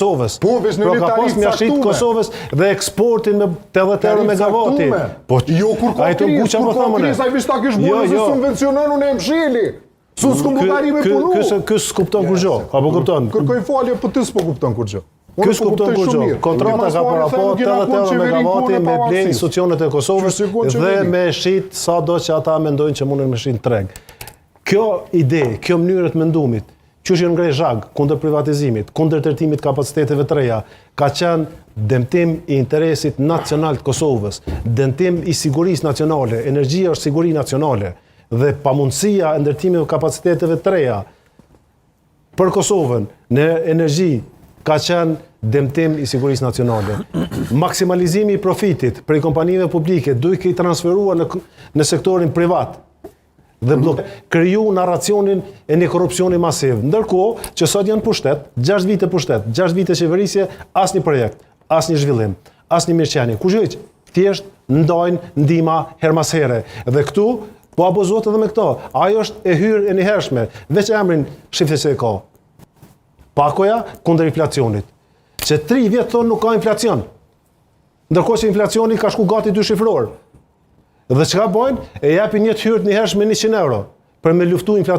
Kosovës. Po, veç në një ka pas tarifë mjashit caktume. Kosovës dhe eksportin me 80 euro megavati. Po, jo, kur ka krizë, a i vishta kish bërë se subvencionën unë e mshili. Su s'kum bugari me punu. Ky s'kupton kur gjë, apo kupton? Kërkoj falje, po ti s'po kupton kur gjë. Ky s'kupton kur gjë. Kontrata ka para po 80 euro megavati me blen institucionet e Kosovës dhe me shit sado që ata mendojnë që mundën me shit treg. Kjo ide, kjo mënyrë të mendumit, qysh janë ngrej zhag kundër privatizimit, kundër tërtimit kapaciteteve të reja, ka qenë dëmtim i interesit nacional të Kosovës, dëmtim i sigurisë nacionale, energjia është siguri nacionale dhe pamundësia e ndërtimit kapaciteteve të reja për Kosovën në energji ka qenë dëmtim i sigurisë nacionale. Maksimalizimi i profitit prej kompanive publike duke i transferuar në sektorin privat dhe kriju narracionin e një korupcioni masiv. Ndërkohë që sot janë pushtet, 6 vite pushtet, 6 vite qeverisje, as një projekt, as një zhvillim, as një mirëqenie. Kushtë thjesht ndajnë ndihma her mas here. Dhe këtu po abuzohet edhe me këto. Ajo është e hyrë e njëhershme, veç emrin shifte se e ka. Pakoja kundër inflacionit. Që 3 vjetë thonë nuk ka inflacion. Ndërkohë që inflacioni ka shku gati 2 shifror. Dhe çka bojnë? E japin një të hyrë njëhersh me 100 euro për me luftu inflacionin.